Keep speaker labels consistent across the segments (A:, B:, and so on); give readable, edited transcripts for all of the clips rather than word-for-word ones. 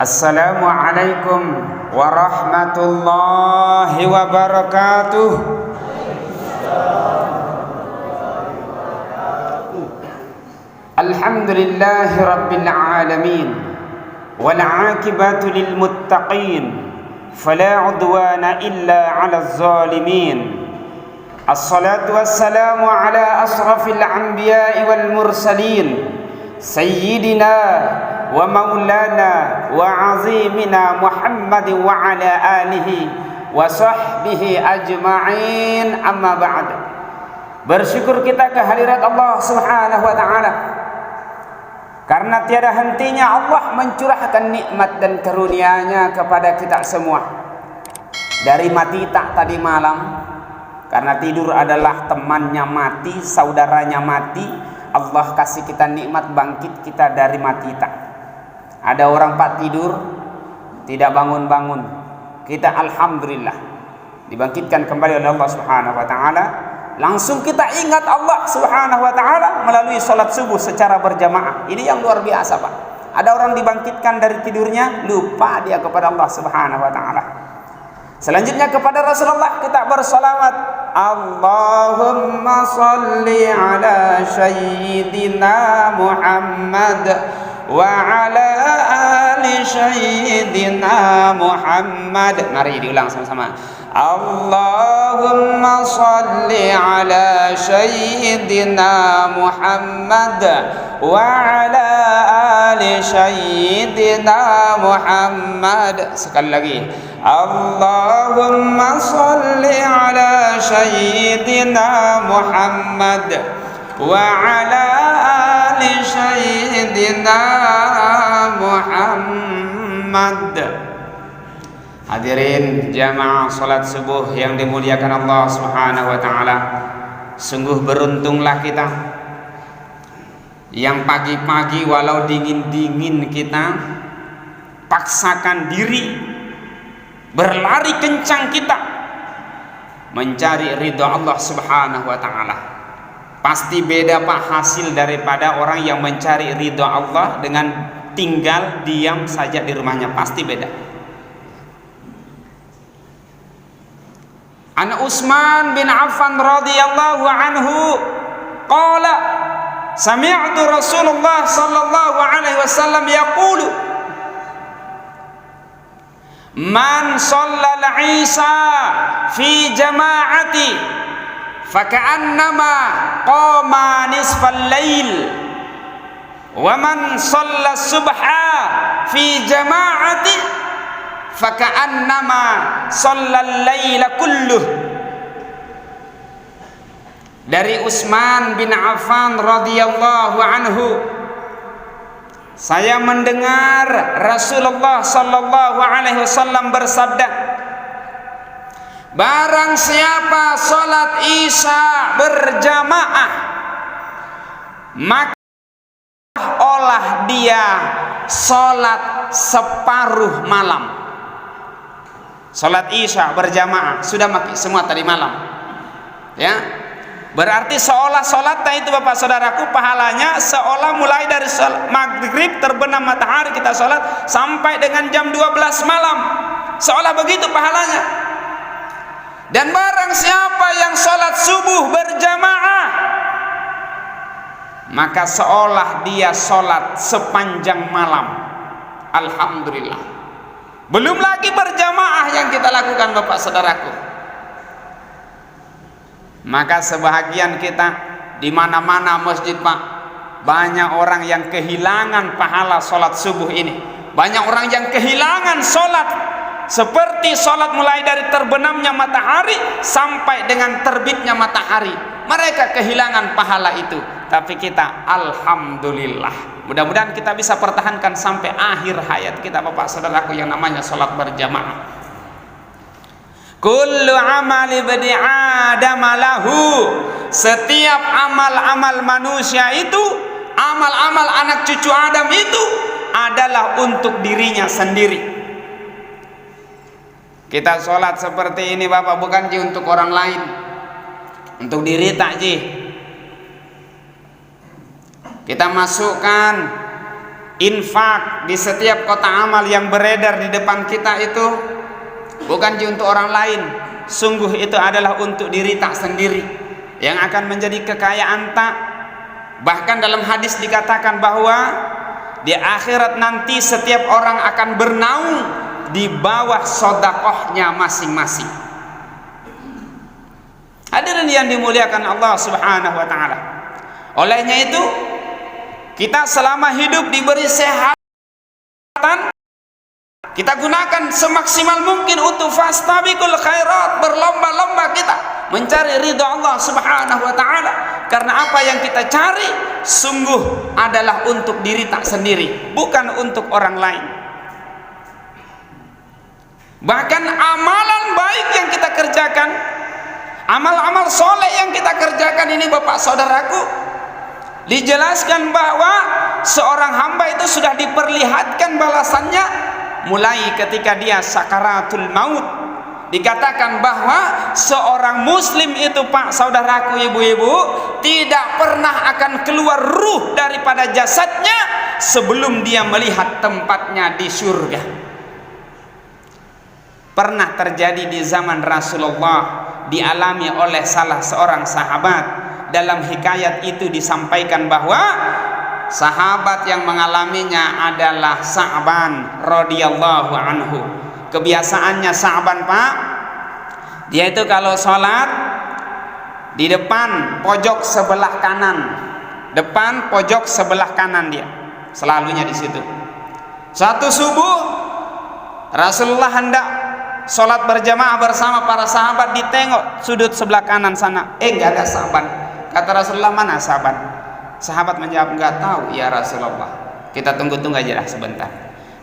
A: Assalamualaikum warahmatullahi wabarakatuh. Alhamdulillahi rabbil alamin wal aqibatu lil muttaqin fala udwana illa 'alaz zalimin. Assalatu wassalamu ala asrafil anbiya'i wal mursalin sayyidina wa maulana wa azimina Muhammad wa ala alihi wa sahbihi ajma'in, amma ba'd. Bersyukur kita kehadirat Allah subhanahu wa ta'ala, karena tiada hentinya Allah mencurahkan nikmat dan karunia-Nya kepada kita semua. Dari mati tak tadi malam, karena tidur adalah temannya mati, saudaranya mati, Allah kasih kita nikmat bangkit kita dari mati tak. Ada orang pak tidur tidak bangun-bangun, kita alhamdulillah dibangkitkan kembali oleh Allah subhanahu wa ta'ala. Langsung kita ingat Allah subhanahu wa ta'ala melalui sholat subuh secara berjamaah. Ini yang luar biasa pak. Ada orang dibangkitkan dari tidurnya, lupa dia kepada Allah subhanahu wa ta'ala. Selanjutnya kepada Rasulullah kita bersalawat. Allahumma salli ala sayyidina Muhammad wa ala ali sayyidina Muhammad. Mari diulang sama-sama. Allahumma salli ala sayyidina Muhammad wa ala ali sayyidina Muhammad. Sekali lagi. Allahumma salli ala sayyidina Muhammad wa ala ali sayyidina Muhammad. Hadirin jamaah salat subuh yang dimuliakan Allah subhanahu wa ta'ala, sungguh beruntunglah kita yang pagi-pagi walau dingin-dingin kita paksakan diri, berlari kencang kita mencari ridha Allah subhanahu wa ta'ala. Pasti beda pak hasil daripada orang yang mencari ridha Allah dengan tinggal diam saja di rumahnya, pasti beda. An Utsman bin Affan radhiyallahu anhu qala sami'tu Rasulullah sallallahu alaihi wasallam yaqulu man shallal isya fi jama'ati faka'annama qama nisfal lail wa man shalla subha fi jama'ati faka'annama shallal laila kulluh. Dari Utsman bin Affan radhiyallahu anhu, saya mendengar Rasulullah sallallahu alaihi wasallam bersabda, barang siapa salat isya berjamaah, maka olah dia salat separuh malam. Salat isya berjamaah sudah maki semua tadi malam, ya. Berarti seolah salat itu bapak saudaraku pahalanya seolah mulai dari maghrib terbenam matahari kita salat sampai dengan jam 12 malam, seolah begitu pahalanya. Dan barang siapa yang salat subuh berjamaah, maka seolah dia salat sepanjang malam. Alhamdulillah. Belum lagi berjamaah yang kita lakukan bapak saudaraku. Maka sebahagian kita di mana-mana masjid pak, banyak orang yang kehilangan pahala sholat subuh ini. Banyak orang yang kehilangan sholat, seperti sholat mulai dari terbenamnya matahari sampai dengan terbitnya matahari. Mereka kehilangan pahala itu. Tapi kita alhamdulillah, mudah-mudahan kita bisa pertahankan sampai akhir hayat kita bapak saudaraku yang namanya sholat berjamaah. Kullu amali bani Adam lahu, setiap amal-amal manusia itu, amal-amal anak cucu Adam itu adalah untuk dirinya sendiri. Kita sholat seperti ini bapak bukan untuk orang lain, untuk diri tak ji. Kita masukkan infak di setiap kotak amal yang beredar di depan kita itu bukan untuk orang lain, sungguh itu adalah untuk diri tak sendiri yang akan menjadi kekayaan tak. Bahkan dalam hadis dikatakan bahwa di akhirat nanti setiap orang akan bernaung di bawah sedekahnya masing-masing. Hadirin yang dimuliakan Allah Subhanahu wa taala. Olehnya itu, kita selama hidup diberi sehat, kita gunakan semaksimal mungkin untuk fastabiqul khairat, berlomba-lomba kita mencari ridha Allah Subhanahu wa taala. Karena apa yang kita cari sungguh adalah untuk diri tak sendiri, bukan untuk orang lain. Bahkan amalan baik yang kita kerjakan, amal-amal soleh yang kita kerjakan ini Bapak Saudaraku, dijelaskan bahwa seorang hamba itu sudah diperlihatkan balasannya mulai ketika dia sakaratul maut. Dikatakan bahwa seorang muslim itu Pak Saudaraku, ibu-ibu, tidak pernah akan keluar ruh daripada jasadnya sebelum dia melihat tempatnya di surga. Pernah terjadi di zaman Rasulullah, dialami oleh salah seorang sahabat. Dalam hikayat itu disampaikan bahwa sahabat yang mengalaminya adalah Sa'ban radhiyallahu anhu. Kebiasaannya Sa'ban, Pak, dia itu kalau sholat di depan pojok sebelah kanan, depan pojok sebelah kanan dia selalunya di situ. Suatu subuh Rasulullah hendak sholat berjamaah bersama para sahabat, ditengok sudut sebelah kanan sana, nggak ada Sa'ban. Kata Rasulullah, mana Sa'ban? Sahabat menjawab, nggak tahu ya Rasulullah, kita tunggu-tunggu aja lah sebentar.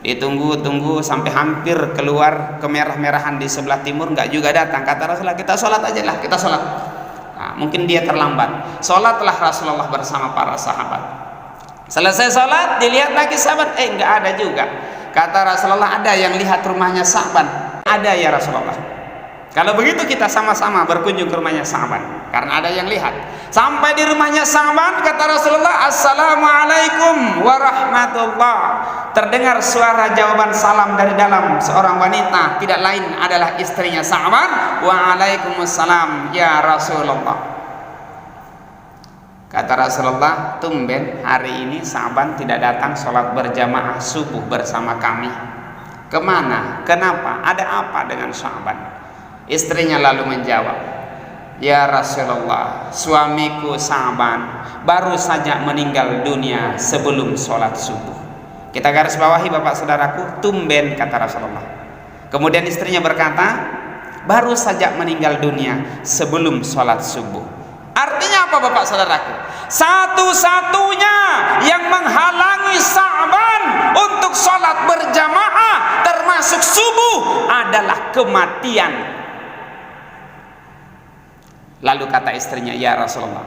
A: Ditunggu-tunggu sampai hampir keluar kemerah-merahan di sebelah timur, nggak juga datang. Kata Rasulullah, kita sholat aja lah, kita sholat. Nah, mungkin dia terlambat. Sholatlah Rasulullah bersama para sahabat. Selesai sholat, dilihat lagi sahabat, nggak ada juga. Kata Rasulullah, ada yang lihat rumahnya Sa'ban? Ada ya Rasulullah. Kalau begitu kita sama-sama berkunjung ke rumahnya Sa'ban, karena ada yang lihat. Sampai di rumahnya Sa'ban, kata Rasulullah, Assalamualaikum warahmatullah. Terdengar suara jawaban salam dari dalam seorang wanita, tidak lain adalah istrinya Sa'ban. Waalaikumsalam ya Rasulullah. Kata Rasulullah, tumben hari ini Sa'ban tidak datang sholat berjamaah subuh bersama kami. Kemana? Kenapa? Ada apa dengan Sa'ban? Istrinya lalu menjawab, ya Rasulullah, suamiku Sa'ban baru saja meninggal dunia sebelum sholat subuh. Kita garis bawahi Bapak Saudaraku, tumben kata Rasulullah. Kemudian istrinya berkata, baru saja meninggal dunia sebelum sholat subuh. Artinya apa Bapak Saudaraku? Satu-satunya yang menghalangi Sa'ban untuk sholat berjamaah termasuk subuh adalah kematian. Lalu kata istrinya, ya Rasulullah,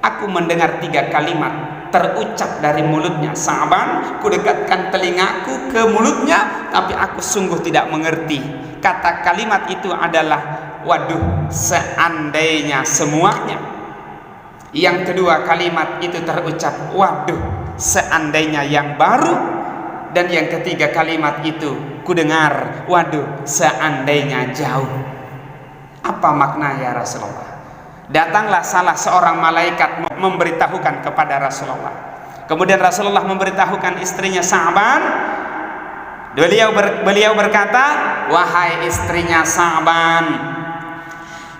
A: aku mendengar 3 kalimat terucap dari mulutnya Sa'ban. Kudekatkan telingaku ke mulutnya, tapi aku sungguh tidak mengerti. Kata kalimat itu adalah, waduh, seandainya semuanya. Yang kedua kalimat itu terucap, waduh, seandainya yang baru. Dan yang ketiga kalimat itu kudengar, waduh, seandainya jauh. Apa makna ya Rasulullah? Datanglah salah seorang malaikat memberitahukan kepada Rasulullah. Kemudian Rasulullah memberitahukan istrinya Sa'ban. Beliau berkata, wahai istrinya Sa'ban,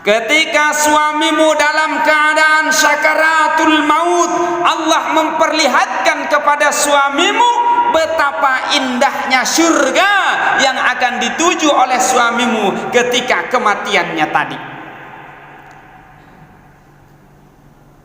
A: ketika suamimu dalam keadaan sakaratul maut, Allah memperlihatkan kepada suamimu betapa indahnya surga yang akan dituju oleh suamimu ketika kematiannya tadi.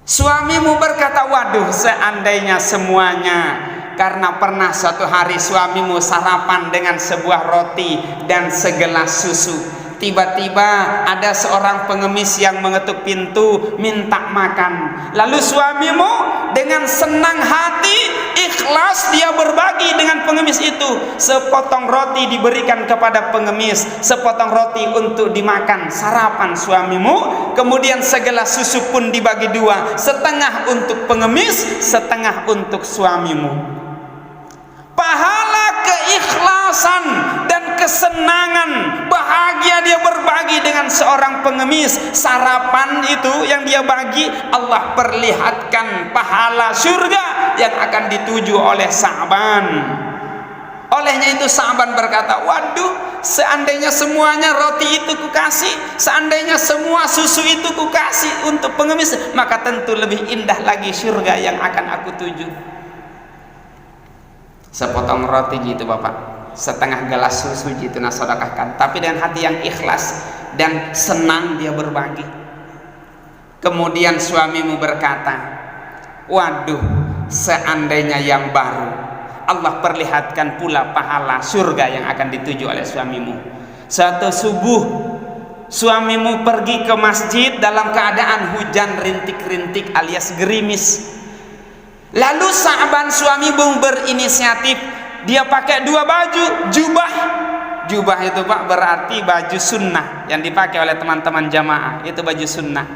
A: Suamimu berkata, waduh, seandainya semuanya. Karena pernah suatu hari suamimu sarapan dengan sebuah roti dan segelas susu. Tiba-tiba ada seorang pengemis yang mengetuk pintu minta makan. Lalu suamimu dengan senang hati, ikhlas dia berbagi dengan pengemis itu. Sepotong roti diberikan kepada pengemis, sepotong roti untuk dimakan sarapan suamimu. Kemudian segelas susu pun dibagi 2, setengah untuk pengemis, setengah untuk suamimu. pahala keikhlasan dan kesenangan, bahagia dia berbagi dengan seorang pengemis. Sarapan itu yang dia bagi, Allah perlihatkan pahala surga yang akan dituju oleh Sa'ban. Olehnya itu Sa'ban berkata, waduh, seandainya semuanya roti itu kukasih, seandainya semua susu itu kukasih untuk pengemis, maka tentu lebih indah lagi surga yang akan aku tuju. Sepotong roti gitu Bapak, setengah gelas susu gitu nah sedekahkan, tapi dengan hati yang ikhlas dan senang dia berbagi. Kemudian suamimu berkata, waduh, seandainya yang baru, Allah perlihatkan pula pahala surga yang akan dituju oleh suamimu. Suatu subuh suamimu pergi ke masjid dalam keadaan hujan rintik-rintik alias gerimis. Lalu Sa'ban suamimu berinisiatif, dia pakai dua baju, jubah itu Pak berarti baju sunnah yang dipakai oleh teman-teman jamaah, itu baju sunnah.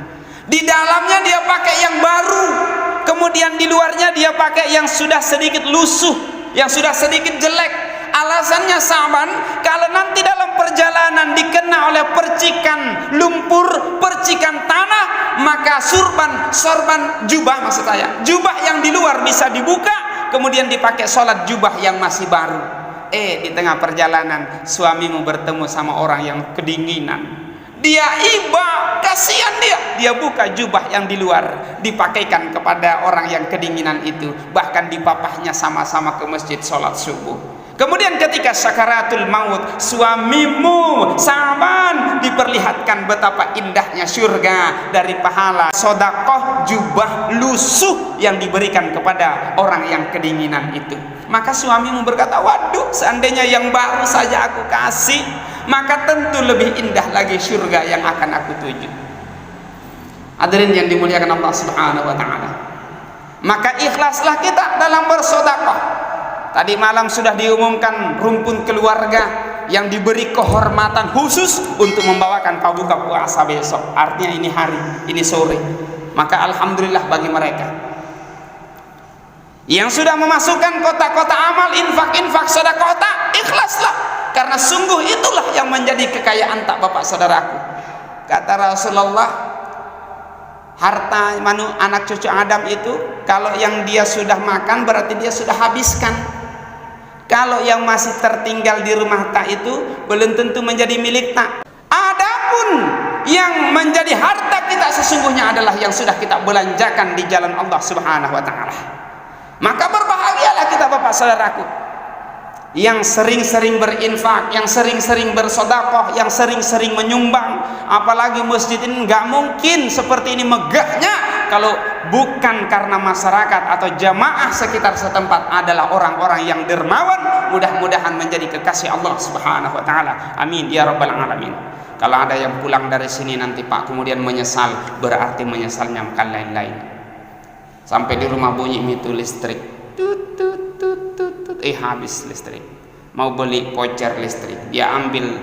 A: Di dalamnya dia pakai yang baru, kemudian di luarnya dia pakai yang sudah sedikit lusuh, yang sudah sedikit jelek. Alasannya Sa'ban, kalau nanti dalam perjalanan dikena oleh percikan lumpur, percikan tanah, maka sorban jubah, maksud saya jubah yang di luar bisa dibuka, kemudian dipakai sholat jubah yang masih baru. Di tengah perjalanan suamimu bertemu sama orang yang kedinginan. Dia iba, kasihan dia buka jubah yang di luar, dipakaikan kepada orang yang kedinginan itu, bahkan dipapahnya sama-sama ke masjid sholat subuh. Kemudian ketika sakaratul maut, suamimu Sa'ban diperlihatkan betapa indahnya surga dari pahala sedekah jubah lusuh yang diberikan kepada orang yang kedinginan itu. Maka suamimu berkata, waduh, seandainya yang baru saja aku kasih, maka tentu lebih indah lagi surga yang akan aku tuju. Hadirin yang dimuliakan Allah Subhanahu wa taala. Maka ikhlaslah kita dalam bersedekah. Tadi malam sudah diumumkan rumpun keluarga yang diberi kehormatan khusus untuk membawakan pabuka puasa besok. Artinya ini hari, ini sore. Maka alhamdulillah bagi mereka yang sudah memasukkan kotak-kotak amal, infak sedekah, ikhlaslah, karena sungguh itulah yang menjadi kekayaan tak Bapak saudaraku. Kata Rasulullah, harta anak cucu Adam itu kalau yang dia sudah makan berarti dia sudah habiskan. Kalau yang masih tertinggal di rumah tak itu belum tentu menjadi milik tak. Adapun yang menjadi harta kita sesungguhnya adalah yang sudah kita belanjakan di jalan Allah Subhanahu wa taala. Maka berbahagialah kita Bapak saudaraku yang sering-sering berinfak, yang sering-sering bersedekah, yang sering-sering menyumbang. Apalagi masjid ini nggak mungkin seperti ini megahnya kalau bukan karena masyarakat atau jamaah sekitar setempat adalah orang-orang yang dermawan. Mudah-mudahan menjadi kekasih Allah Subhanahu wa taala. Amin ya rabbal alamin. Kalau ada yang pulang dari sini nanti Pak kemudian menyesal, berarti menyesalnya bukan lain-lain. Sampai di rumah bunyi itu listrik, habis listrik. Mau beli voucher listrik, dia ambil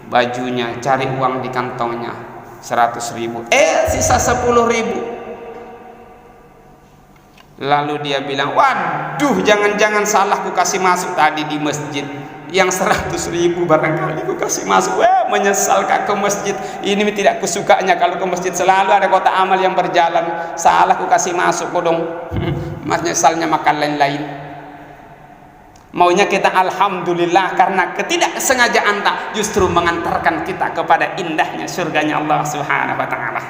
A: bajunya, cari uang di kantongnya 100.000, sisa 10.000. Lalu dia bilang, waduh, jangan-jangan salah ku kasih masuk tadi di masjid yang 100.000 barangkali ku kasih masuk. Menyesal Kak ke masjid ini tidak kusukanya kalau ke masjid selalu ada kotak amal yang berjalan, salah ku kasih masuk kodong. Menyesalnya makan lain-lain. Maunya kita alhamdulillah karena ketidaksengajaan tak justru mengantarkan kita kepada indahnya surganya Allah Subhanahu wa taala.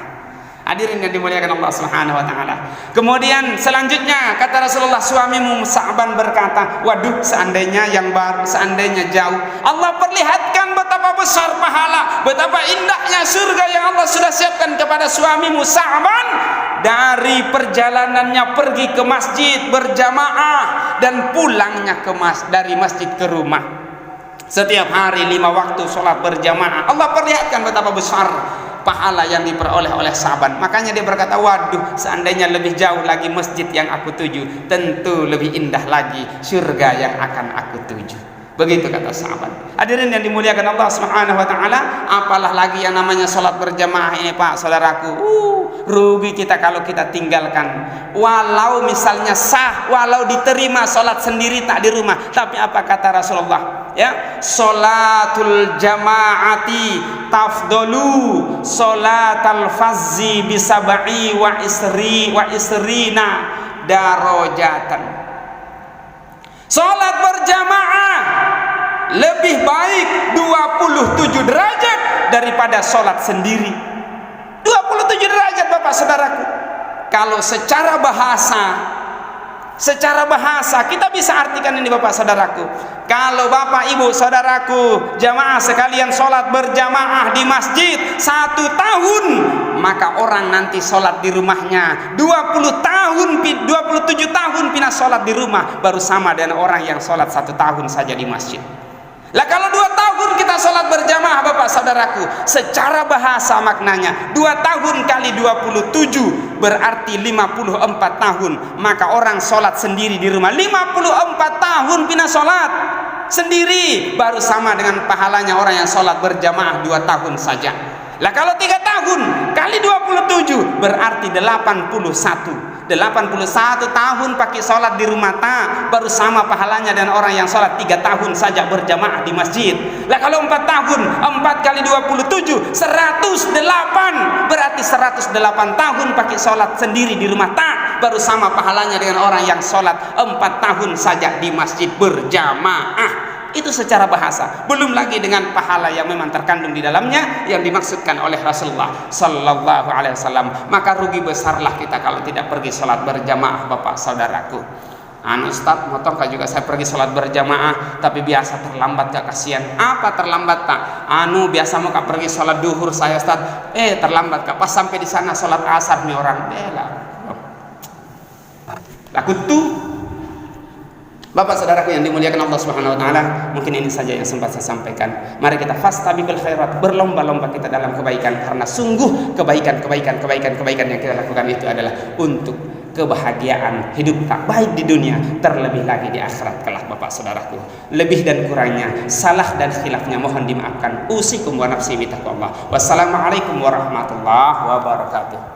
A: Hadirin yang dimuliakan Allah Subhanahu wa taala. Kemudian selanjutnya kata Rasulullah, suamimu Sa'ban berkata, waduh, seandainya yang baru, seandainya jauh. Allah perlihatkan betapa besar pahala, betapa indahnya surga yang Allah sudah siapkan kepada suamimu Sa'ban dari perjalanannya pergi ke masjid berjamaah dan pulangnya dari masjid ke rumah. Setiap hari 5 waktu sholat berjamaah. Allah perlihatkan betapa besar pahala yang diperoleh oleh Sa'ban. Makanya dia berkata, waduh, seandainya lebih jauh lagi masjid yang aku tuju, tentu lebih indah lagi surga yang akan aku tuju. Begitu kata sahabat. Hadirin yang dimuliakan Allah Subhanahu wa taala, apalah lagi yang namanya salat berjamaah ini Pak, saudaraku. Rugi kita kalau kita tinggalkan. Walau misalnya sah, walau diterima salat sendiri tak di rumah, tapi apa kata Rasulullah? Ya, salatul jamaati tafdalu salatal fazzi bisab'i wa isrina darajatan. Salat berjamaah lebih baik 27 derajat daripada salat sendiri. 27 derajat Bapak Saudaraku. Kalau secara bahasa kita bisa artikan ini Bapak Saudaraku. Kalau Bapak Ibu Saudaraku jamaah sekalian sholat berjamaah di masjid 1 tahun, maka orang nanti sholat di rumahnya 27 tahun pindah sholat di rumah baru sama dengan orang yang sholat 1 tahun saja di masjid. Lah kalau 2 tahun kita sholat berjamaah Bapak Saudaraku, secara bahasa maknanya 2 tahun kali 27 berarti 54 tahun. Maka orang sholat sendiri di rumah 54 tahun pindah sholat sendiri baru sama dengan pahalanya orang yang sholat berjamaah 2 tahun saja. Lah kalau 3 tahun kali 27 berarti 81 tahun pakai sholat di rumah tak baru sama pahalanya dengan orang yang sholat 3 tahun saja berjamaah di masjid. Lah kalau 4 tahun 4 kali 27 108 berarti 108 tahun pakai sholat sendiri di rumah tak baru sama pahalanya dengan orang yang sholat 4 tahun saja di masjid berjamaah. Itu secara bahasa, belum lagi dengan pahala yang memang terkandung di dalamnya yang dimaksudkan oleh Rasulullah Sallallahu Alaihi Wasallam. Maka rugi besarlah kita kalau tidak pergi sholat berjamaah Bapak Saudaraku. Ustaz, motongkah juga saya pergi sholat berjamaah tapi biasa terlambat gak, kasihan. Apa terlambat tak? Biasa mau kak pergi sholat duhur saya Ustaz, terlambat kak, pas sampai di sana sholat asar nih orang bela. Laku tuh Bapak Saudaraku yang dimuliakan Allah Subhanahu wa taala, mungkin ini saja yang sempat saya sampaikan. Mari kita fastabiqul khairat, berlomba-lomba kita dalam kebaikan, karena sungguh kebaikan yang kita lakukan itu adalah untuk kebahagiaan hidup tak baik di dunia, terlebih lagi di akhirat kelak Bapak Saudaraku. Lebih dan kurangnya, salah dan khilafnya mohon dimaafkan. Usikum wa nafsi bitaqwallah. Wassalamualaikum warahmatullahi wabarakatuh.